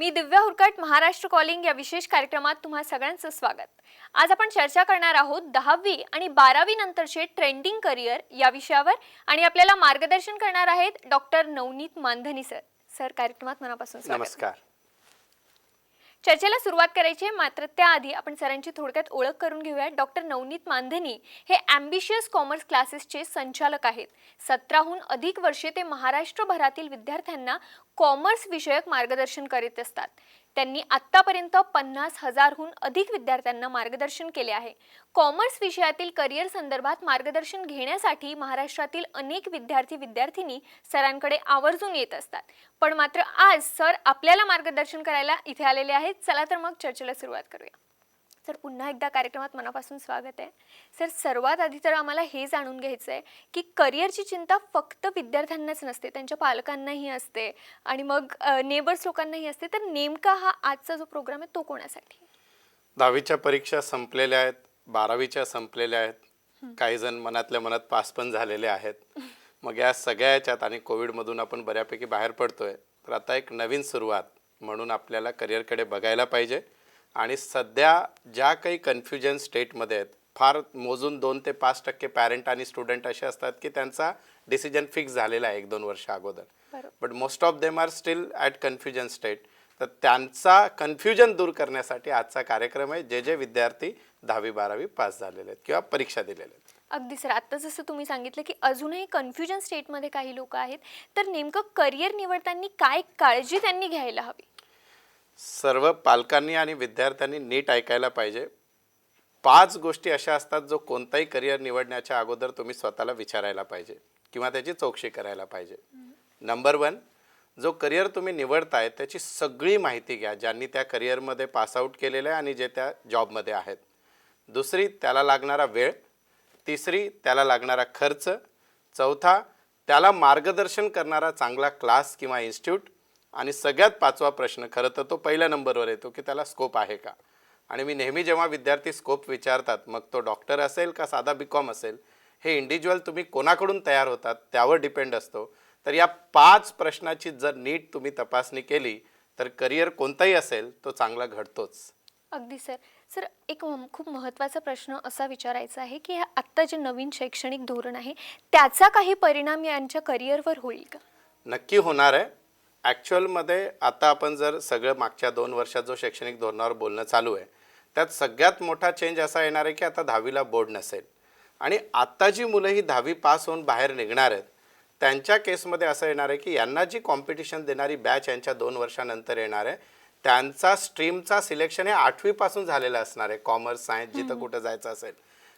मी दिव्या हुरकट Maharashtra calling या विशेष कार्यक्रमात तुम्हा सगळ्यांचं स्वागत। आज आपण चर्चा करणार आहोत 10वी आणि 12वी नंतरचे ट्रेंडिंग करियर या विषयावर आणि आपल्याला मार्गदर्शन करणार आहेत डॉक्टर नवनीत मानधनी सर। सर कार्यक्रमात मनापासून स्वागत। नमस्कार। चर्चेला सुरुवात करायची आहे, मात्र त्याआधी आपण सरांची थोडक्यात ओळख करून घेऊया। डॉक्टर नवनीत मानधनी हे ॲम्बिशियस कॉमर्स क्लासेसचे संचालक आहेत। 17हून अधिक वर्षे ते महाराष्ट्रभरातील विद्यार्थ्यांना कॉमर्स विषयक मार्गदर्शन करीत असतात। त्यांनी आतापर्यंत 50,000हून अधिक विद्यार्थ्यांना मार्गदर्शन केले आहे। कॉमर्स विषयातील करियर संदर्भात मार्गदर्शन घेण्यासाठी महाराष्ट्रातील अनेक विद्यार्थी-विद्यार्थिनी सरांकडे आवर्जून येत असतात। पण मात्र आज सर आपल्याला मार्गदर्शन करायला इथे आलेले आहेत। चला तर मग चर्चेला सुरुवात करूया। सर पुन्हा एकदा कार्यक्रमात मनापासून स्वागत आहे। सर सर्वात आधी तर आम्हाला हे जाणून घ्यायचं आहे की करियरची चिंता फक्त विद्यार्थ्यांनाच नसते, त्यांच्या पालकांनाही असते आणि मग नेबर्स लोकांनाही असते। तर नेमका हा आजचा जो प्रोग्राम आहे तो कोणासाठी? 10वीच्या परीक्षा संपलेल्या आहेत, 12वीच्या संपलेल्या आहेत, काही जण मनातल्या मनात पास पण झालेले आहेत। मग या सगळ्याच्यात आणि कोविडमधून आपण बऱ्यापैकी बाहेर पडतोय, तर आता एक नवीन सुरुवात म्हणून आपल्याला करिअरकडे बघायला पाहिजे। आणि सध्या ज्या काही कन्फ्युजन स्टेटमध्ये आहेत, फार मोजून 2 ते 5% पॅरेंट आणि स्टुडंट असे असतात की त्यांचा डिसिजन फिक्स झालेला आहे 1-2 वर्ष अगोदर, but most of them are still at confusion state. तर त्यांचा कन्फ्युजन दूर करण्यासाठी आजचा कार्यक्रम आहे। जे विद्यार्थी 10वी-12वी पास झालेले आहेत किंवा परीक्षा दिलेल्या आहेत। अगदी सर, आता जसं तुम्ही सांगितलं की अजूनही कन्फ्युजन स्टेटमध्ये काही लोक आहेत, तर नेमकं करियर निवडताना काय काळजी त्यांनी घ्यायला हवी? सर्व पालकांनी आणि विद्यार्थ्यांनी नीट ऐकायला पाहिजे। 5 गोष्टी अशा असतात जो कोणताही करियर निवडण्याच्या अगोदर तुम्ही स्वतःला विचारायला पाहिजे किंवा त्याची चौकशी करायला पाहिजे। नंबर 1, जो करियर तुम्ही निवडताय त्याची सगळी माहिती घ्या, ज्यांनी त्या करियरमध्ये पास आउट केलेलं आहे आणि जे त्या जॉबमध्ये आहेत। दुसरी, त्याला लागणारा वेळ। तिसरी, त्याला लागणारा खर्च। चौथा, त्याला मार्गदर्शन करणारा चांगला क्लास किंवा इन्स्टिट्यूट। आणि सगळ्यात 5वा प्रश्न, खरं तर तो पहिल्या नंबरवर येतो की त्याला स्कोप आहे का। आणि मी नेहमी जेव्हा विद्यार्थी स्कोप विचारतात, मग तो डॉक्टर असेल का साधा बीकॉम असेल, हे इंडिव्हिज्युअल तुम्ही कोणाकडून तयार होतात त्यावर डिपेंड असतो। तर या 5 प्रश्नाची जर नीट तुम्ही तपासणी केली तर करियर कोणताही असेल तो चांगला घडतोच। अगदी सर। सर एक खूप महत्त्वाचा प्रश्न असा विचारायचा आहे की आत्ता जे नवीन शैक्षणिक धोरण आहे त्याचा काही परिणाम यांच्या करियरवर होईल का? नक्की होणार आहे। ॲक्च्युअलमध्ये आता आपण जर सगळं मागच्या 2 वर्षात जो शैक्षणिक धोरणावर बोलणं चालू आहे, त्यात सगळ्यात मोठा चेंज असा येणार आहे की आता 10वीला बोर्ड नसेल। आणि आत्ता जी मुलं ही 10वी पास होऊन बाहेर निघणार आहेत त्यांच्या केसमध्ये असं येणार आहे की यांना जी कॉम्पिटिशन देणारी बॅच यांच्या 2 वर्षानंतर येणार आहे, त्यांचा स्ट्रीमचा सिलेक्शन हे 8वी पासून झालेलं असणार आहे, कॉमर्स सायन्स जिथं कुठं जायचं असेल।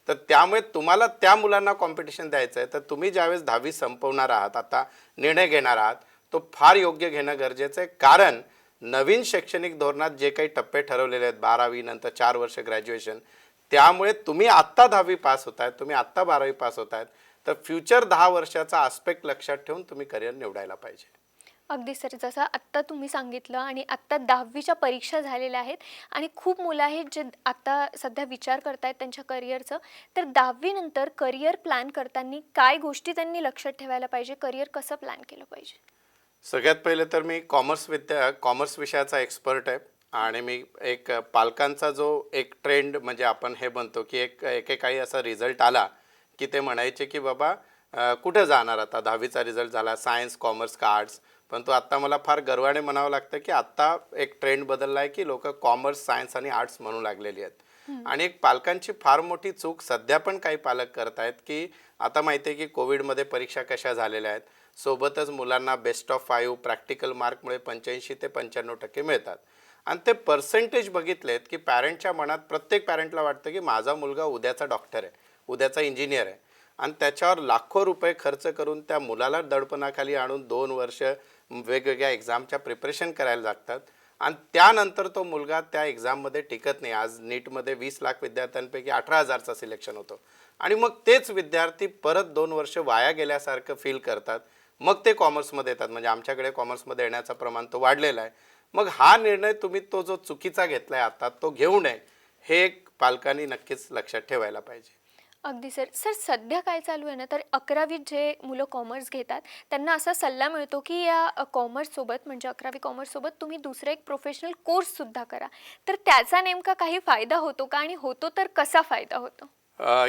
तर त्यामुळे तुम्हाला त्या मुलांना कॉम्पिटिशन द्यायचं आहे, तर तुम्ही ज्यावेळेस 10वी संपवणार आहात, आता निर्णय घेणार आहात, तो फार योग्य घेणं गरजेचं आहे। कारण नवीन शैक्षणिक धोरणात जे काही टप्पे ठरवलेले आहेत, 12वी नंतर 4 वर्ष ग्रॅज्युएशन, त्यामुळे तुम्ही आत्ता 10वी पास होत आहेत, तुम्ही आत्ता 12वी पास होत आहेत, तर फ्युचर 10 वर्षाचा आस्पेक्ट लक्षात ठेवून तुम्ही करियर निवडायला पाहिजे। अगदी सर, जसं आत्ता तुम्ही सांगितलं आणि आत्ता 10वीच्या परीक्षा झालेल्या आहेत आणि खूप मुलं आहेत जे आता सध्या विचार करतायत त्यांच्या करियरचं, तर 10वी नंतर करियर प्लॅन करताना काय गोष्टी त्यांनी लक्षात ठेवायला पाहिजे, करियर कसं प्लॅन केलं पाहिजे? सगळ्यात पहिले तर मी कॉमर्स विषयाचा एक्सपर्ट आहे आणि मी एक पालकांचा जो एक ट्रेंड म्हणजे आपण हे म्हणतो की एकेकाळी असा रिझल्ट आला की ते म्हणायचे की बाबा कुठे जाणार आता, 10वीचा रिझल्ट झाला, सायन्स कॉमर्स का आर्ट्स। पण तो आत्ता मला फार गर्वाने म्हणावं लागतं की आत्ता एक ट्रेंड बदलला आहे की लोक कॉमर्स सायन्स आणि आर्ट्स म्हणू लागलेली आहेत। आणि एक पालकांची फार मोठी चूक सध्या पण काही पालक करत आहेत की आता माहिती आहे की कोविडमध्ये परीक्षा कशा झालेल्या आहेत, सोबतच मुलांना बेस्ट ऑफ 5 प्रॅक्टिकल मार्कमुळे 85 ते 95% मिळतात। आणि ते पर्सेंटेज बघितलेत की पॅरेंटच्या मनात, प्रत्येक पॅरेंटला वाटतं की माझा मुलगा उद्याचा डॉक्टर आहे, उद्याचा इंजिनियर आहे, आणि त्याच्यावर लाखो रुपये खर्च करून त्या मुलाला दडपणाखाली आणून 2 वर्ष वेगवेगळ्या एक्झामच्या प्रिपरेशन करायला लागतात आणि त्यानंतर तो मुलगा त्या एक्झाममध्ये टिकत नाही। आज नीटमध्ये 20 लाख विद्यार्थ्यांपैकी 18,000चा सिलेक्शन होतो आणि मग तेच विद्यार्थी परत 2 वर्ष वाया गेल्यासारखं फील करतात, मग ते कॉमर्समध्ये येतात। म्हणजे आमच्याकडे कॉमर्समध्ये येण्याचं प्रमाण तो वाढलेला आहे। मग हा निर्णय तुम्ही तो जो चुकीचा घेतलाय आता तो घेऊ नये, हे पालकांनी नक्कीच लक्षात ठेवायला पाहिजे। अगदी सर. सर सध्या काय चालू आहे ना, तर 11वीत जे मुलं कॉमर्स घेतात, त्यांना असा सल्ला मिळतो, की या कॉमर्ससोबत म्हणजे 11वी कॉमर्ससोबत तुम्ही दुसरा एक प्रोफेशनल कोर्ससुद्धा करा. तर त्याचा नेमका काही फायदा होतो का? आणि होतो तर कसा फायदा होतो?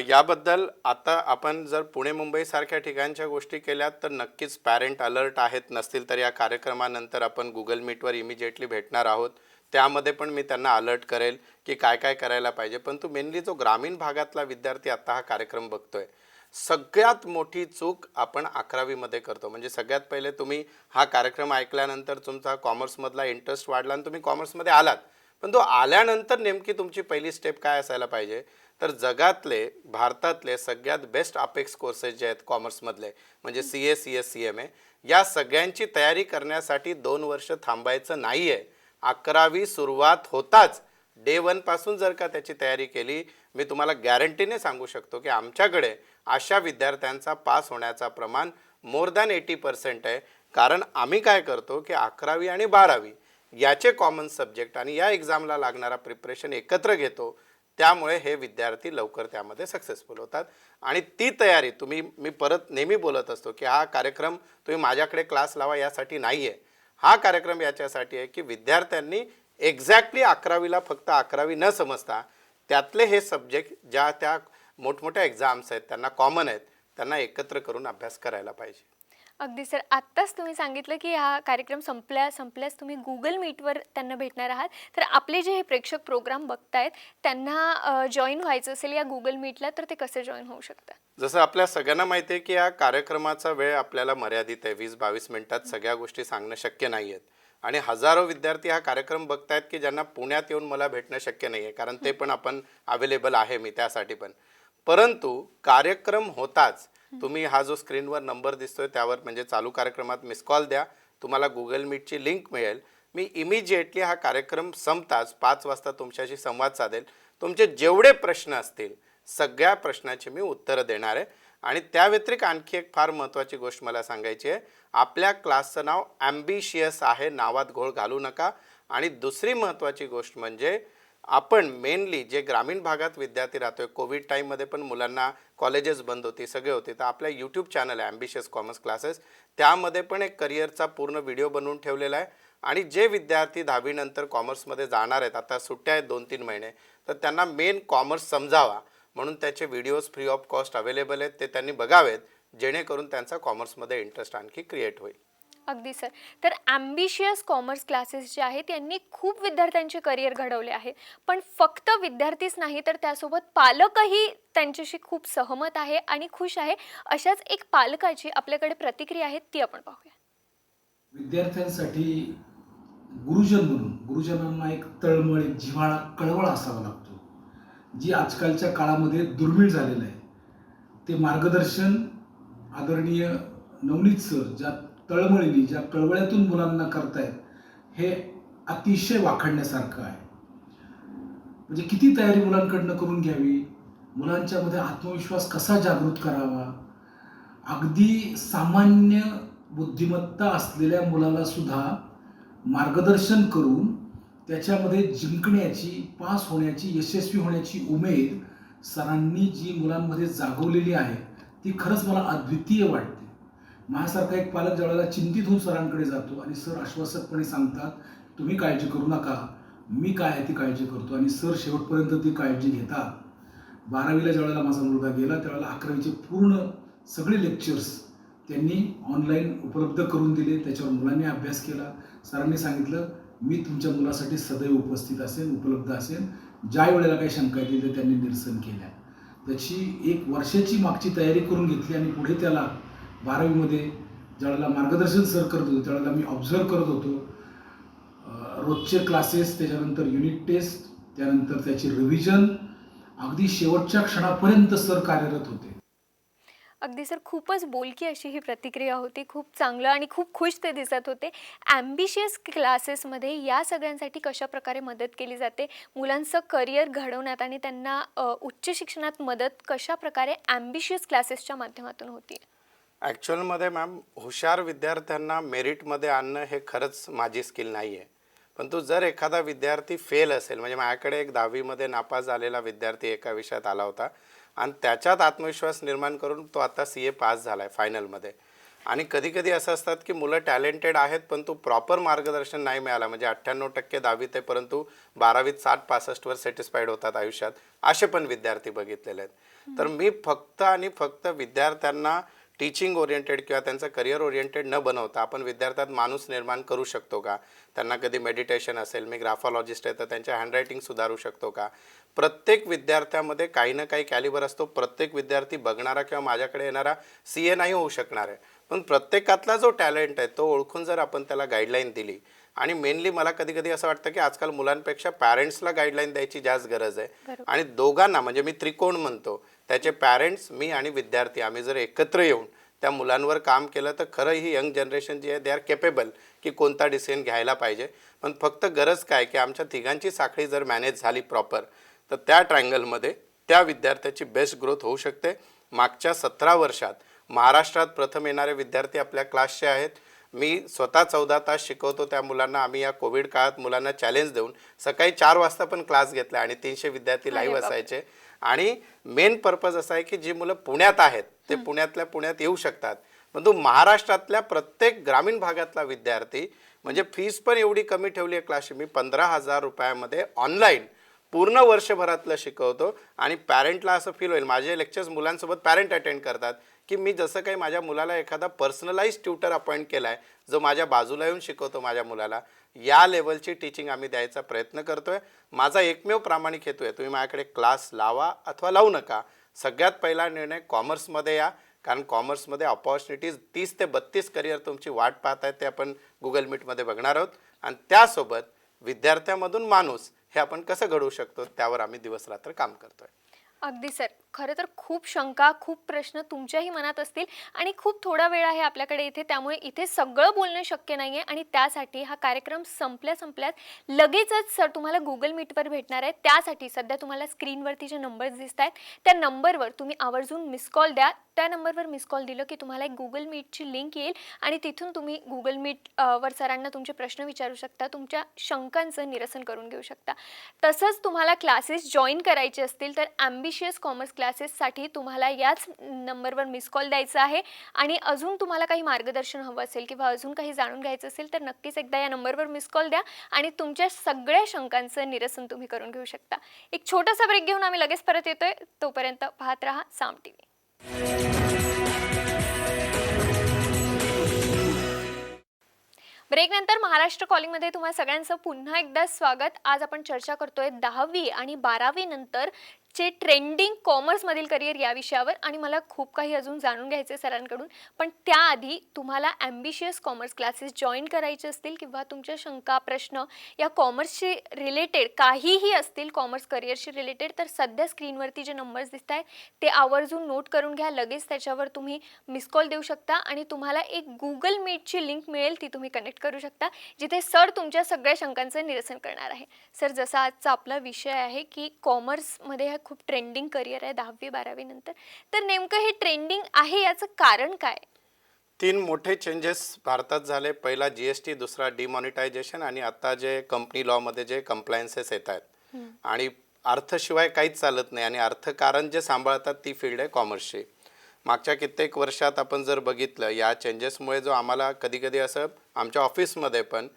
याबद्दल आता आपण जर पुणे मुंबईसारख्या ठिकाणच्या गोष्टी केल्या तर नक्कीच पॅरेंट अलर्ट आहेत. नसतील तर या कार्यक्रमानंतर आपण गुगल मीटवर इमिजिएटली भेटणार आहोत. त्यामध्ये पण मी त्यांना अलर्ट करेल की काय काय करायला पाहिजे. परंतु मेनली जो ग्रामीण भागातला विद्यार्थी आता हा कार्यक्रम बघतोय, सगळ्यात मोठी चूक आपण 11वी करतो. म्हणजे सगळ्यात पहिले तुम्ही हा कार्यक्रम ऐकल्यानंतर तुमचा कॉमर्समधला इंटरेस्ट वाढला आणि तुम्ही कॉमर्समध्ये आलात. पण तो आल्यानंतर नेमकी तुमची पहिली स्टेप काय असायला पाहिजे, तर जगातले भारतातले सगळ्यात बेस्ट अपेक्स कोर्सेस जे आहेत कॉमर्समधले, म्हणजे CA CS CMA, या सगळ्यांची तयारी करण्यासाठी 2 वर्ष थांबायचं नाही आहे. 11वी सुरुवात होताच डे 1 पासून जर का त्याची तयारी केली, मी तुम्हाला गॅरंटीने सांगू शकतो की आमच्याकडे अशा विद्यार्थ्यांचा पास होण्याचा प्रमाण मोर दॅन 80% आहे. कारण आम्ही काय करतो की 11वी आणि 12वी याचे कॉमन सब्जेक्ट आणि या एक्झामला लागणारा प्रिपरेशन एकत्र घेतो. त्यामुळे हे विद्यार्थी लवकर त्यामध्ये सक्सेसफुल होतात. आणि ती तयारी मी परत नेहमी बोलत असतो की हा कार्यक्रम तुम्ही माझ्याकडे क्लास लावा यासाठी नाही आहे. हा कार्यक्रम याच्यासाठी आहे की विद्यार्थ्यांनी एक्झॅक्टली 11वीला फक्त 11वी न समजता त्यातले हे सब्जेक्ट ज्या त्या मोठमोठ्या एक्झाम्स आहेत त्यांना कॉमन आहेत, त्यांना एकत्र करून अभ्यास करायला पाहिजे. अगदी सर. आत्ताच तुम्ही सांगितलं, की हा कार्यक्रम संपल्यास तुम्ही Google मीटवर त्यांना भेटणार आहात. तर आपले जे हे प्रेक्षक प्रोग्राम बघतायत, त्यांना जॉइन व्हायचं असेल या Google मीटला, तर ते कसे जॉइन होऊ शकतात? जसं आपल्या सगळ्यांना माहिती आहे की या कार्यक्रमाचा वेळ आपल्याला मर्यादित आहे. 20-22 मिनिटात सगळ्या गोष्टी सांगणं शक्य नाही आहेत. आणि हजारो विद्यार्थी हा कार्यक्रम बघतायत की ज्यांना पुण्यात येऊन मला भेटणं शक्य नाही आहे, कारण ते पण आपण अवेलेबल आहे मी त्यासाठी पण. परंतु कार्यक्रम होताच तुम्ही हा जो स्क्रीनवर नंबर दिसतोय त्यावर म्हणजे चालू कार्यक्रमात मिस कॉल द्या. तुम्हाला गुगल मीटची लिंक मिळेल. मी इमिजिएटली हा कार्यक्रम संपताच 5 वाजता तुमच्याशी संवाद साधेल. तुमचे जेवढे प्रश्न असतील सगळ्या प्रश्नाची मी उत्तरं देणार आहे. आणि त्या व्यतिरिक्त आणखी एक फार महत्त्वाची गोष्ट मला सांगायची आहे. आपल्या क्लासचं नाव ॲम्बिशियस आहे, नावात घोळ घालू नका. आणि दुसरी महत्त्वाची गोष्ट म्हणजे आपण मेनली जे ग्रामीण भागात विद्यार्थी राहतोय, कोविड टाईममध्ये पण मुलांना कॉलेजेस बंद होती, सगळे होते, तर आपल्या यूट्यूब चॅनल आहे ॲम्बिशियस कॉमर्स क्लासेस, त्यामध्ये पण एक करिअरचा पूर्ण व्हिडिओ बनवून ठेवलेला आहे. आणि जे विद्यार्थी 10वी नंतर कॉमर्समध्ये जाणार आहेत, आता सुट्ट्या आहेत 2-3 महिने, तर त्यांना मेन कॉमर्स समजावा म्हणून त्याचे videos free of cost available आहेत. ते त्यांनी बघावेत, जेणेकरून त्यांचा कॉमर्समध्ये इंटरेस्ट आणखी क्रिएट होईल. अगदी सर. तर ॲम्बिशियस कॉमर्स क्लासेस जे आहेत, यांनी खूप विद्यार्थ्यांचे करिअर घडवले आहे. पण फक्त विद्यार्थीच नाही, तर त्यासोबत पालकही त्यांच्याशी खूप सहमत आहे आणि खुश आहे. अशाच एक पालकाची आपल्याकडे प्रतिक्रिया आहे, ती आपण पाहूया. विद्यार्थ्यांसाठी गुरुजन म्हणून गुरुजनांना एक तळमळ, एक जिव्हाळा, कळवळ असावा लागतो, जी आजकालच्या काळामध्ये दुर्मिळ झालेलं आहे. ते मार्गदर्शन आदरणीय नवनीत सर ज्या तळमळीने, ज्या कळवळ्यातून मुलांना करतायत, हे अतिशय वाखाणण्यासारखं आहे. म्हणजे किती तयारी मुलांकडनं करून घ्यावी, मुलांच्यामध्ये आत्मविश्वास कसा जागृत करावा, अगदी सामान्य बुद्धिमत्ता असलेल्या मुलाला सुद्धा मार्गदर्शन करून त्याच्यामध्ये जिंकण्याची, पास होण्याची, यशस्वी होण्याची उमेद सरांनी जी मुलांमध्ये जागवलेली आहे, ती खरंच मला अद्वितीय वाटते. माझ्यासारखा एक पालक ज्यावेळेला चिंतित होऊन सरांकडे जातो आणि सर आश्वासकपणे सांगतात, तुम्ही काळजी करू नका, मी काय आहे ती काळजी करतो, आणि सर शेवटपर्यंत ती काळजी घेतात. 12वीला ज्यावेळेला माझा मुलगा गेला त्यावेळेला 11वीचे पूर्ण सगळे लेक्चर्स त्यांनी ऑनलाईन उपलब्ध करून दिले. त्याच्यावर मुलांनी अभ्यास केला. सरांनी सांगितलं, मी तुमच्या मुलासाठी सदैव उपस्थित असेल, उपलब्ध असेल. ज्या वेळेला काही शंका येतील ते त्यांनी निरसन केल्या. त्याची 1 वर्षाची मागची तयारी करून घेतली आणि पुढे त्याला 12वीमध्ये ज्यावेळेला मार्गदर्शन सर करत होतो त्यावेळेला मी ऑब्झर्व करत होतो. रोजचे क्लासेस, त्याच्यानंतर युनिट टेस्ट, त्यानंतर त्याची रिव्हिजन, अगदी शेवटच्या क्षणापर्यंत सर कार्यरत होते. अगदी सर. खूपच बोलकी अशी ही प्रतिक्रिया होती. खूप चांगलं आणि खूप खुश ते दिसत होते. ॲम्बिशियस क्लासेसमध्ये या सगळ्यांसाठी कशाप्रकारे मदत केली जाते, मुलांचं करिअर घडवण्यात आणि त्यांना उच्च शिक्षणात मदत कशाप्रकारे ॲम्बिशियस क्लासेसच्या माध्यमातून होती. ॲक्च्युअलमध्ये मॅम, हुशार विद्यार्थ्यांना मेरिटमध्ये आणणं हे खरंच माझी स्किल नाही आहे. परंतु जर एखादा विद्यार्थी फेल असेल, म्हणजे माझ्याकडे एक 10वीमध्ये नापास झालेला विद्यार्थी एका विषयात आला होता आणि त्याच्यात आत्मविश्वास निर्माण करून तो आता CA पास झाला आहे फायनलमध्ये. आणि कधी कधी असं असतात की मुलं टॅलेंटेड आहेत पण तो प्रॉपर मार्गदर्शन नाही मिळाला, म्हणजे 98% 10वीत आहे परंतु 12वीत 60-65वर सॅटिस्फाईड होतात आयुष्यात, असे पण विद्यार्थी बघितलेले आहेत. तर मी फक्त आणि फक्त विद्यार्थ्यांना टीचिंग ओरिएंटेड किंवा त्यांचं करिअर ओरिएंटेड न बनवता आपण विद्यार्थ्यात माणूस निर्माण करू शकतो का, त्यांना कधी मेडिटेशन असेल, मी ग्राफॉलॉजिस्ट आहे तर त्यांच्या हँडरायटिंग सुधारू शकतो का. प्रत्येक विद्यार्थ्यामध्ये काही ना काही कॅलिबर असतो. प्रत्येक विद्यार्थी बघणारा किंवा माझ्याकडे येणारा CA नाही होऊ शकणार आहे, पण प्रत्येकातला जो टॅलेंट आहे तो ओळखून जर आपण त्याला गाईडलाईन दिली, आणि मेनली मला कधी कधी असं वाटतं की आजकाल मुलांपेक्षा पॅरेंट्सला गाईडलाईन द्यायची जास्त गरज आहे. आणि दोघांना, म्हणजे मी त्रिकोण म्हणतो, त्याचे पॅरेंट्स, मी आणि विद्यार्थी, आम्ही जर एकत्र येऊन त्या मुलांवर काम केलं तर खरं ही यंग जनरेशन जी आहे दे आर केपेबल की कोणता डिसिजन घ्यायला पाहिजे. पण फक्त गरज काय की आमच्या तिघांची साखळी जर मॅनेज झाली प्रॉपर तर त्या ट्रायंगलमध्ये त्या विद्यार्थ्याची बेस्ट ग्रोथ होऊ शकते. मागच्या 17 वर्षात महाराष्ट्रात प्रथम येणारे विद्यार्थी आपल्या क्लासचे आहेत. मी स्वतः 14 तास शिकवतो त्या मुलांना. आम्ही या कोविड काळात मुलांना चॅलेंज देऊन सकाळी 4 वाजता पण क्लास घेतला आणि 300 विद्यार्थी लाईव्ह असायचे. आणि मेन पर्पज असा आहे की जी मुलं पुण्यात आहेत ते पुण्यातल्या पुण्यात येऊ शकतात, परंतु महाराष्ट्रातल्या प्रत्येक ग्रामीण भागातला विद्यार्थी, म्हणजे फीस पण एवढी कमी ठेवली आहे क्लासची, मी 15,000 रुपयामध्ये ऑनलाईन पूर्ण वर्षभरातलं शिकवतो. आणि पॅरेंटला असं फील होईल, माझे लेक्चर्स मुलांसोबत पॅरेंट अटेंड करतात, की मी जसं काही माझ्या मुलाला एखादा पर्सनलाइज ट्युटर अपॉइंट केला आहे जो माझ्या बाजूला येऊन शिकवतो माझ्या मुलाला, या लेवलची टीचिंग आम्ही द्यायचा प्रयत्न करतोय. माझा एकमेव प्रामाणिक हेतू आहे, तुम्ही माझ्याकडे क्लास लावा अथवा लावू नका, सगळ्यात पहिला निर्णय कॉमर्समध्ये या, कारण कॉमर्समध्ये अपॉर्च्युनिटीज 30 ते 32 करिअर तुमची वाट पाहत आहेत, ते आपण गुगल मीटमध्ये बघणार आहोत. आणि त्यासोबत विद्यार्थ्यामधून माणूस हे आपण कसं घडवू शकतो त्यावर आम्ही दिवस रात्र काम करतोय. अगदी सर, खरं तर खूप शंका, खूप प्रश्न तुमच्याही मनात असतील आणि खूप थोडा वेळ आहे आपल्याकडे इथे, त्यामुळे इथे सगळं बोलणं शक्य नाही आहे. आणि त्यासाठी हा कार्यक्रम संपल्यात लगेचच सर तुम्हाला गुगल मीटवर भेटणार आहे. त्यासाठी सध्या तुम्हाला स्क्रीनवरती जे नंबर्स दिसत आहेत त्या नंबरवर तुम्ही आवर्जून मिस कॉल द्या. त्या नंबरवर मिस कॉल दिलं की तुम्हाला एक गुगल मीटची लिंक येईल आणि तिथून तुम्ही गुगल मीट वर सरांना तुमचे प्रश्न विचारू शकता, तुमच्या शंकांचं निरसन करून घेऊ शकता. तसंच तुम्हाला क्लासेस जॉईन करायचे असतील तर ॲम्बिशियस कॉमर्स क्लासेससाठी तुम्हाला याच नंबरवर मिस कॉल द्यायचा आहे. आणि अजून तुम्हाला काही मार्गदर्शन हवं असेल किंवा अजून काही जाणून घ्यायचं असेल तर नक्कीच एकदा या नंबरवर मिस कॉल द्या आणि तुमच्या सगळ्या शंकांचं निरसन तुम्ही करून घेऊ शकता. एक छोटासा ब्रेक घेऊन आम्ही लगेच परत येतोय. तोपर्यंत पाहत राहा साम TV. ब्रेक नंतर महाराष्ट्र कॉलिंगमध्ये तुम्हा सगळ्यांचं पुन्हा एकदा स्वागत. आज आपण चर्चा करतोय 10वी आणि 12वी नंतर चे ट्रेंडिंग कॉमर्समधील करिअर या विषयावर. आणि मला खूप काही अजून जाणून घ्यायचे सरांकडून, पण त्याआधी तुम्हाला ॲम्बिशियस कॉमर्स क्लासेस जॉईन करायचे असतील किंवा तुमच्या शंका, प्रश्न या कॉमर्सशी रिलेटेड काहीही असतील, कॉमर्स करिअरशी रिलेटेड, तर सध्या स्क्रीनवरती जे नंबर्स दिसत आहेत ते आवर्जून नोट करून घ्या. लगेच त्याच्यावर तुम्ही मिस कॉल देऊ शकता आणि तुम्हाला एक गुगल मीटची लिंक मिळेल, ती तुम्ही कनेक्ट करू शकता, जिथे सर तुमच्या सगळ्या शंकांचं निरसन करणार आहे. सर, जसा आजचा आपला विषय आहे की कॉमर्समध्ये हा खूप ट्रेंडिंग करिअर आहे 10वी-12वी नंतर, तर नेमकं हे ट्रेंडिंग आहे याचं कारण काय? 3 मोठे चेंजेस भारतात झाले. पहिला GST, दुसरा डिमॉनिटायझेशन आणि आता जे कंपनी लॉमध्ये जे कंप्लायन्सेस येत आहेत. आणि अर्थशिवाय काहीच चालत नाही आणि अर्थकारण जे सांभाळतात ती फील्ड आहे कॉमर्सची. मागच्या कित्येक वर्षात आपण जर बघितलं या चेंजेसमुळे जो आम्हाला कधी कधी असं आमच्या ऑफिसमध्ये पण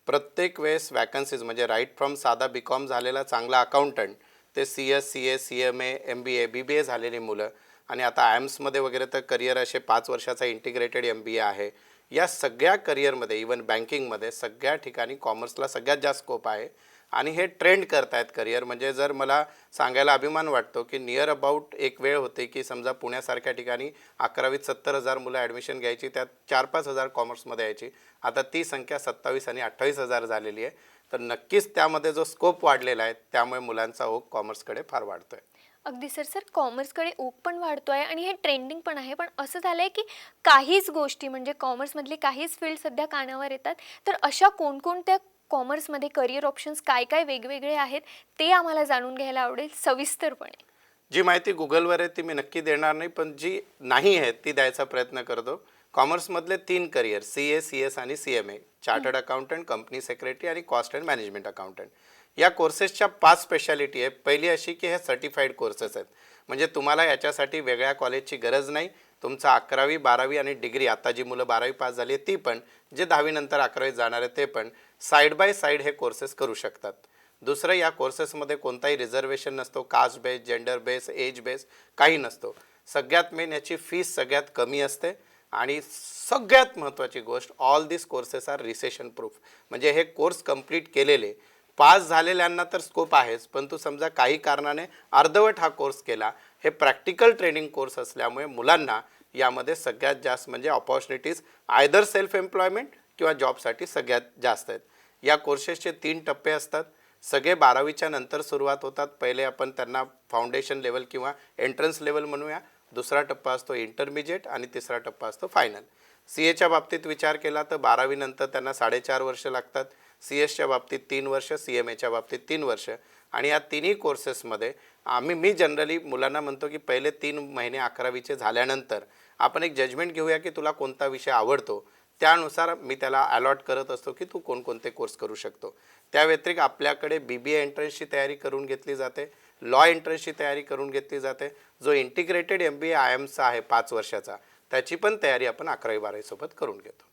प्रत्येक वेळेस वॅकन्सीज, म्हणजे राईट फ्रॉम साधा BCom झालेला चांगला अकाउंटंट ते CS, CA, CMA, MBA, BBA झालेली मुलं, आणि आता IIMSमध्ये वगैरे तर करिअर असे 5 वर्षाचा इंटिग्रेटेड MBA आहे. या सगळ्या करिअरमध्ये, इवन बँकिंगमध्ये, सगळ्या ठिकाणी कॉमर्सला सगळ्यात जास्त स्कोप आहे. आणि हे ट्रेंड करतायत करिअर. म्हणजे जर मला सांगायला अभिमान वाटतो की नियर अबाउट एक वेळ होते की समजा पुण्यासारख्या ठिकाणी 11वीत 70,000 मुलं ॲडमिशन घ्यायची, त्यात 4-5 हजार कॉमर्समध्ये यायची. आता ती संख्या 27 आणि 28,000 झालेली आहे. तर नक्कीच त्यामध्ये जो स्कोप वाढलेला आहे त्यामुळे मुलांचा ओघ कॉमर्सकडे फार वाढतोय. अगदी सर, कॉमर्सकडे ओघ पण वाढतोय आणि हे ट्रेंडिंग पण आहे. पण असं झालंय की काहीच गोष्टी, म्हणजे कॉमर्समधले काहीच फील्ड सध्या कानावर येतात, तर अशा कोणकोणत्या कॉमर्समध्ये करिअर ऑप्शन्स काय काय वेगवेगळे आहेत ते आम्हाला जाणून घ्यायला आवडेल सविस्तरपणे. जी माहिती गुगलवर आहे ती मी नक्की देणार नाही, पण जी नाही आहे ती द्यायचा प्रयत्न करतो. कॉमर्समधले 3 करिअर, CA, CS आणि CMA, chartered accountant, company secretary आणि कॉस्ट अँड मॅनेजमेंट अकाउंटंट, या कोर्सेसच्या 5 स्पेशालिटी आहे. पहिली अशी की हे सर्टिफाईड कोर्सेस आहेत, म्हणजे तुम्हाला याच्यासाठी वेगळ्या कॉलेजची गरज नाही. तुमचं 11वी 12वी आणि डिग्री, आता जी मुलं 12वी पास झाली ती पण, जे 10वी नंतर 11वीत जाणार आहे ते पण साईड बाय साईड हे कोर्सेस करू शकतात. दुसरं, या कोर्सेसमध्ये कोणताही रिझर्वेशन नसतो, caste base, gender base, age base काही नसतो. सगळ्यात मेन याची फीस सगळ्यात कमी असते आणि सगळ्यात महत्त्वाची गोष्ट, ऑल दिस कोर्सेस आर रिसेशन प्रूफ. म्हणजे हे कोर्स कंप्लीट केलेले पास झालेल्यांना तर स्कोप आहेच, पण तू समजा काही कारणाने अर्धवट हा कोर्स केला, हे प्रॅक्टिकल ट्रेनिंग कोर्स असल्यामुळे मुलांना यामध्ये सगळ्यात जास्त म्हणजे ऑपॉर्च्युनिटीज आयदर सेल्फ एम्प्लॉयमेंट किंवा जॉबसाठी सगळ्यात जास्त आहेत. या कोर्सेसचे 3 टप्पे असतात. सगळे 12वीच्या नंतर सुरुवात होतात. पहिले आपण त्यांना फाउंडेशन लेवल किंवा एंट्रन्स लेवल म्हणूया. दुसरा टप्पा असतो इंटरमिजिएट आणि तिसरा टप्पा असतो फायनल. CAच्या बाबतीत विचार केला तर 12वी नंतर त्यांना 4.5 वर्ष लागतात. CS च्या बाबतीत 3 वर्ष, CMAच्या बाबतीत 3 वर्ष. आणि या तिन्ही कोर्सेसमध्ये मी जनरली मुलांना म्हणतो की पहिले 3 महिने 11वीचे झाल्यानंतर आपण एक जजमेंट घेऊया की तुला कोणता विषय आवडतो. त्यानुसार मी त्याला अलॉट करत असतो की तू कोणकोणते कोर्स करू शकतो. त्या व्यतिरिक्त आपल्याकडे BBA एंट्रन्सची तयारी करून घेतली जाते, लॉ एंट्रन्सची तयारी करून घेतली जाते. जो इंटिग्रेटेड MBA IIMचा आहे 5 वर्षाचा, त्याची पण तयारी आपण 11वी 12वी सोबत करून घेतो.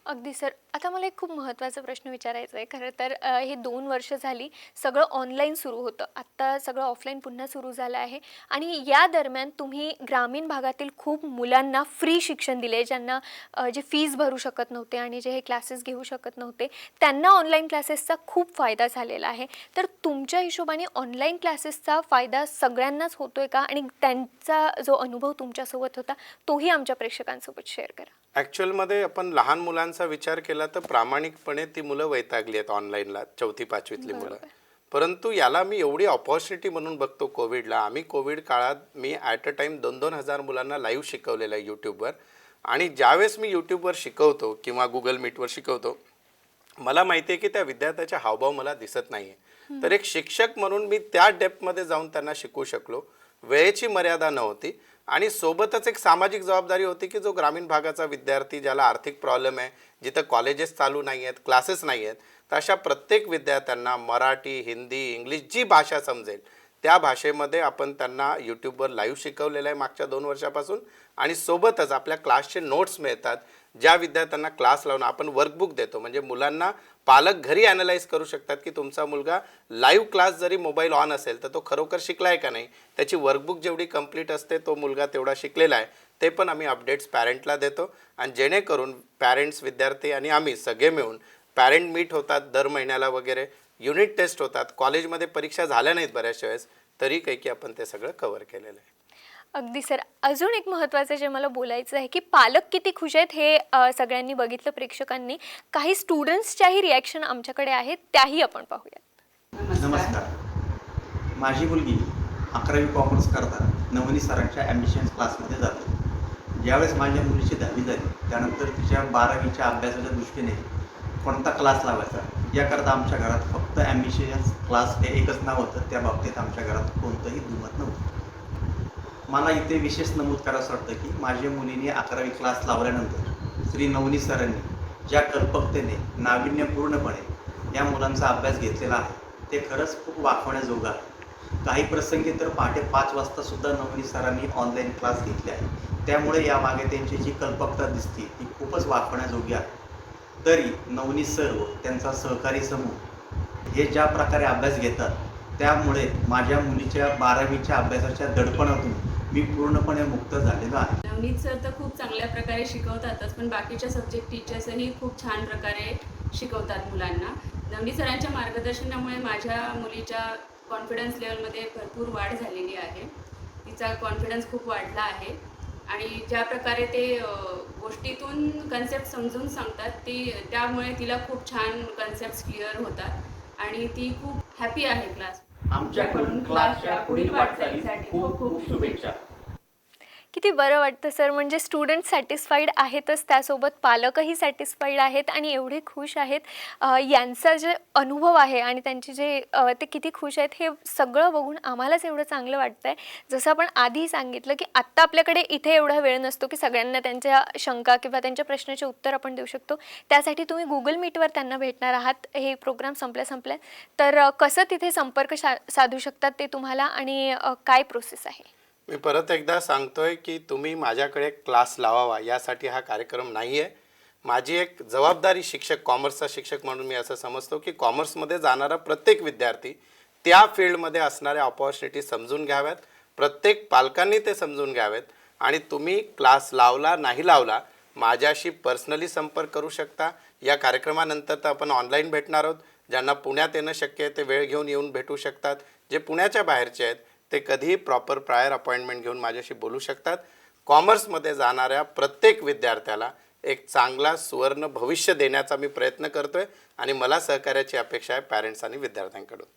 अगदी सर. आता मला एक खूप महत्त्वाचा प्रश्न विचारायचा आहे. खरं तर हे 2 वर्ष झाली सगळं ऑनलाईन सुरू होतं, आत्ता सगळं ऑफलाईन पुन्हा सुरू झालं आहे आणि या दरम्यान तुम्ही ग्रामीण भागातील खूप मुलांना फ्री शिक्षण दिले, ज्यांना जे फीज भरू शकत नव्हते आणि जे हे क्लासेस घेऊ शकत नव्हते त्यांना ऑनलाईन क्लासेसचा खूप फायदा झालेला आहे. तर तुमच्या हिशोबाने ऑनलाईन क्लासेसचा फायदा सगळ्यांनाच होतो आहे का, आणि त्यांचा जो अनुभव तुमच्यासोबत होता तोही आमच्या प्रेक्षकांसोबत शेअर करा. ॲक्च्युअलमध्ये आपण लहान मुलांचा विचार केला तर प्रामाणिकपणे ती मुलं वैतागली आहेत ऑनलाईनला, 4थी 5वीतली मुलं. परंतु याला मी एवढी ऑपॉर्च्युनिटी म्हणून बघतो. कोविडला आम्ही कोविड काळात मी ॲट अ टाईम 2-2 हजार मुलांना लाईव्ह शिकवलेलं आहे यूट्यूबवर. आणि ज्यावेळेस मी यूट्यूबवर शिकवतो किंवा गुगल मीटवर शिकवतो, मला माहिती आहे की त्या विद्यार्थ्याचे हावभाव मला दिसत नाही आहे. तर एक शिक्षक म्हणून मी त्या डेप्थमध्ये जाऊन त्यांना शिकवू शकलो. वेळेची मर्यादा नव्हती आणि सोबतच एक सामाजिक जबाबदारी होती की जो ग्रामीण भागाचा विद्यार्थी, ज्याला आर्थिक प्रॉब्लेम आहे, जिथं कॉलेजेस चालू नाही आहेत, क्लासेस नाही आहेत, तर अशा प्रत्येक विद्यार्थ्यांना मराठी, हिंदी, इंग्लिश जी भाषा समजेल त्या भाषेमध्ये आपण त्यांना यूट्यूबवर लाईव्ह शिकवलेलं आहे मागच्या 2 वर्षापासून. आणि सोबतच आपल्या क्लासचे नोट्स मिळतात. ज्या विद्यार्थ्यांना क्लास लावून आपण वर्कबुक देतो, म्हणजे मुलांना पालक घरी ॲनालाइज करू शकतात की तुमचा मुलगा लाईव्ह क्लास जरी मोबाईल ऑन असेल तर तो खरोखर शिकला आहे का नाही. त्याची वर्कबुक जेवढी कंप्लीट असते तो मुलगा तेवढा शिकलेला आहे, ते पण आम्ही अपडेट्स पॅरेंटला देतो. आणि जेणेकरून पॅरेंट्स, विद्यार्थी आणि आम्ही सगळे मिळून पॅरेंट मीट होतात दर महिन्याला वगैरे, युनिट टेस्ट होतात. कॉलेजमध्ये परीक्षा झाल्या नाहीत बऱ्याचशा वेळेस, तरी काही की आपण ते सगळं कव्हर केलेलं आहे. अगदी सर. अजून एक महत्त्वाचं जे मला बोलायचं आहे की पालक किती खुश आहेत हे सगळ्यांनी बघितलं, प्रेक्षकांनी. काही स्टुडंट्सच्याही रिॲक्शन आमच्याकडे आहेत, त्याही आपण पाहूयात. नमस्कार. माझी मुलगी 11वी कॉमर्स करता नवनी सरांच्या ॲम्बिशन्स क्लासमध्ये जाते. ज्यावेळेस माझ्या मुलीची 10वी झाली त्यानंतर तिच्या 12वीच्या अभ्यासाच्या दृष्टीने कोणता क्लास लावायचा याकरता आमच्या घरात फक्त ॲम्बिशन्स क्लास हे एकच नाव होतं. त्या बाबतीत आमच्या घरात कोणतंही दुमत नव्हतं. मला इथे विशेष नमूद करावंसं वाटतं की माझ्या मुलीने 11वी क्लास लावल्यानंतर श्री नवनी सरांनी ज्या कल्पकतेने नाविन्यपूर्णपणे या मुलांचा अभ्यास घेतलेला आहे ते खरंच खूप वाखवण्याजोगं आहे. काही प्रसंगी तर पहाटे 5 वाजतासुद्धा नवनी सरांनी ऑनलाईन क्लास घेतले आहे. त्यामुळे यामागे त्यांची जी कल्पकता दिसते ती खूपच वाखवण्याजोगी आहे. तरी नवनी सर व त्यांचा सहकारी समूह हे ज्या प्रकारे अभ्यास घेतात त्यामुळे माझ्या मुलीच्या 12वीच्या अभ्यासाच्या दडपणातून मी पूर्णपणे मुक्त झालेलो आहे. नवनीत सर तर खूप चांगल्या प्रकारे शिकवतातच, पण बाकीच्या सब्जेक्ट टीचर्सही खूप छान प्रकारे शिकवतात मुलांना. नवनीत सरांच्या मार्गदर्शनामुळे माझ्या मुलीच्या कॉन्फिडन्स लेवलमध्ये भरपूर वाढ झालेली आहे. तिचा कॉन्फिडन्स खूप वाढला आहे आणि ज्या प्रकारे ते गोष्टीतून कन्सेप्ट समजून सांगतात त्यामुळे तिला खूप छान कन्सेप्ट क्लिअर होतात आणि ती खूप हॅपी आहे क्लास. आमच्याकडून क्लासच्या पुढील वाटचालीसाठी खूप खूप शुभेच्छा. किती बरं वाटतं सर, म्हणजे स्टुडंट सॅटिस्फाईड आहेतच, त्यासोबत पालकही सॅटिस्फाईड आहेत आणि एवढे खुश आहेत. यांचा जे अनुभव आहे आणि त्यांचे जे ते किती खुश आहेत हे सगळं बघून आम्हालाच एवढं चांगलं वाटतं आहे. जसं आपण आधी सांगितलं की आत्ता आपल्याकडे इथे एवढा वेळ नसतो की सगळ्यांना त्यांच्या शंका किंवा त्यांच्या प्रश्नाचे उत्तर आपण देऊ शकतो. त्यासाठी तुम्ही गुगल मीटवर त्यांना भेटणार आहात. हे प्रोग्राम संपल्या तर कसं तिथे संपर्क साधू शकतात ते तुम्हाला, आणि काय प्रोसेस आहे? मी परत एकदा सांगतोय की तुम्ही माझ्याकडे क्लास लावावा यासाठी हा कार्यक्रम नाही आहे. माझी एक जबाबदारी शिक्षक, कॉमर्सचा शिक्षक म्हणून मी असं समजतो की कॉमर्समध्ये जाणारा प्रत्येक विद्यार्थी त्या फील्डमध्ये असणाऱ्या ऑपॉर्च्युनिटी समजून घ्याव्यात, प्रत्येक पालकांनी ते समजून घ्यावेत. आणि तुम्ही क्लास लावला नाही लावला, माझ्याशी पर्सनली संपर्क करू शकता. या कार्यक्रमानंतर तर आपण ऑनलाईन भेटणार आहोत. ज्यांना पुण्यात येणं शक्य आहे ते वेळ घेऊन येऊन भेटू शकतात. जे पुण्याच्या बाहेरचे आहेत ते कधीही प्रॉपर प्रायर अपॉइंटमेंट घेऊन माझ्याशी बोलू शकतात. कॉमर्समध्ये जाणाऱ्या प्रत्येक विद्यार्थ्याला एक चांगला सुवर्ण भविष्य देण्याचा मी प्रयत्न करतोय आणि मला सहकार्याची अपेक्षा आहे पॅरेंट्स आणि विद्यार्थ्यांकडून.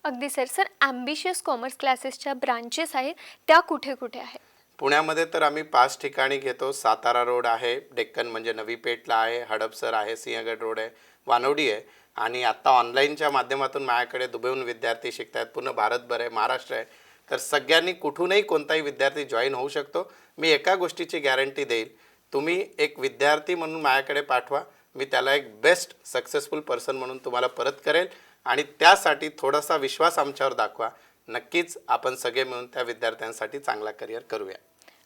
अगदी सर, ॲम्बिशियस कॉमर्स क्लासेसच्या ब्रांचेस आहेत त्या कुठे कुठे आहेत? पुण्यामध्ये तर आम्ही 5 ठिकाणी घेतो. सातारा रोड आहे, डेक्कन म्हणजे नवी पेठला आहे, हडपसर आहे, सिंहगड रोड आहे, वानवडी आहे. आणि आत्ता ऑनलाईनच्या माध्यमातून माझ्याकडे दुबईहून विद्यार्थी शिकत आहेत. पूर्ण भारतभर आहे, महाराष्ट्र आहे. तर सगळ्यांनी कुठूनही कोणताही विद्यार्थी जॉईन होऊ शकतो. मी एका गोष्टीची गॅरंटी देईल, तुम्ही एक विद्यार्थी म्हणून माझ्याकडे पाठवा, मी त्याला एक बेस्ट सक्सेसफुल पर्सन म्हणून तुम्हाला परत करेल. आणि त्यासाठी थोडासा विश्वास आमच्यावर दाखवा. नक्कीच आपण सगळे मिळून त्या विद्यार्थ्यांसाठी चांगला करिअर करूया.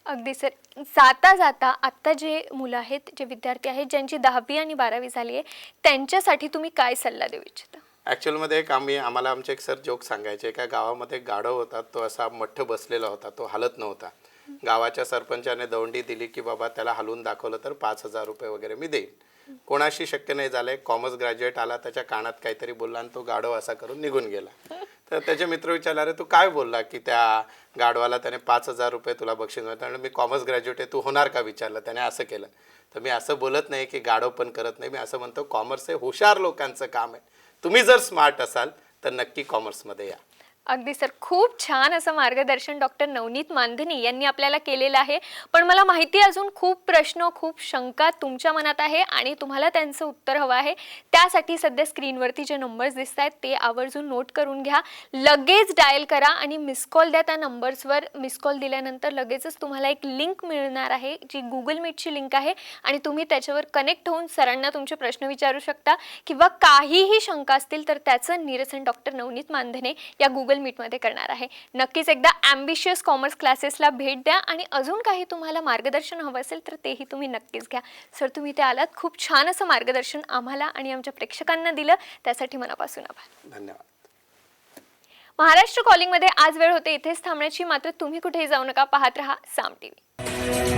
अगदी सर, जाता जाता आत्ता जे मुलं आहेत, जे विद्यार्थी आहेत ज्यांची 10वी आणि 12वी झाली आहे, त्यांच्यासाठी तुम्ही काय सल्ला देऊ इच्छिता? ॲक्च्युअलमध्ये एक आम्हाला आमचे एक सर जोक सांगायचे. एका गावामध्ये एक गाढव होता, तो असा मठ्ठ बसलेला होता, तो हलत नव्हता. गावाच्या सरपंचाने दौंडी दिली की बाबा त्याला हलवून दाखवलं तर 5,000 रुपये वगैरे मी देईन. कोणाशी शक्य नाही झालं. कॉमर्स ग्रॅज्युएट आला, त्याच्या कानात काहीतरी बोलला आणि तो गाढव असा करून निघून गेला. तर त्याचे मित्र विचारले, अरे तू काय बोलला की त्या गाढवाला त्याने 5,000 रुपये तुला बक्षीस मिळतं? आणि मी कॉमर्स ग्रॅज्युएट आहे, तू होणार का विचारलं. त्याने असं केलं. तर मी असं बोलत नाही की गाढव पण करत नाही. मी असं म्हणतो कॉमर्स हे हुशार लोकांचं काम आहे. तुम्ही जर स्मार्ट असाल तर नक्की कॉमर्समध्ये या. अगदी सर, खूप छान असं मार्गदर्शन डॉक्टर नवनीत मानधनी यांनी आपल्याला केलेलं आहे. पण मला माहिती आहे अजून खूप प्रश्न, खूप शंका तुमच्या मनात आहे आणि तुम्हाला त्यांचं उत्तर हवं आहे. त्यासाठी सध्या स्क्रीनवरती जे नंबर्स दिसत आहेत ते आवर्जून नोट करून घ्या. लगेच डायल करा आणि मिस कॉल द्या. त्या नंबर्सवर मिस कॉल दिल्यानंतर लगेचच तुम्हाला एक लिंक मिळणार आहे, जी गुगल मीटची लिंक आहे. आणि तुम्ही त्याच्यावर कनेक्ट होऊन सरांना तुमचे प्रश्न विचारू शकता किंवा काहीही शंका असतील तर त्याचं निरसन डॉक्टर नवनीत मानधने या गुगल मीटमध्ये करणार आहे. नक्कीच एकदा ॲम्बिशियस कॉमर्स क्लासेसला भेट द्या आणि अजून काही तुम्हाला मार्गदर्शन हवं असेल तर तेही तुम्ही नक्कीच घ्या. सर, तुम्ही ते आलात, खूप छान असं मार्गदर्शन आम्हाला आणि आमच्या प्रेक्षकांना दिलं, त्यासाठी मनापासून आभार. धन्यवाद. महाराष्ट्र कॉलिंगमध्ये आज वेळ होते इथेच थांबण्याची. मात्र तुम्ही कुठेही जाऊ नका, पाहत रहा साम टीव्ही.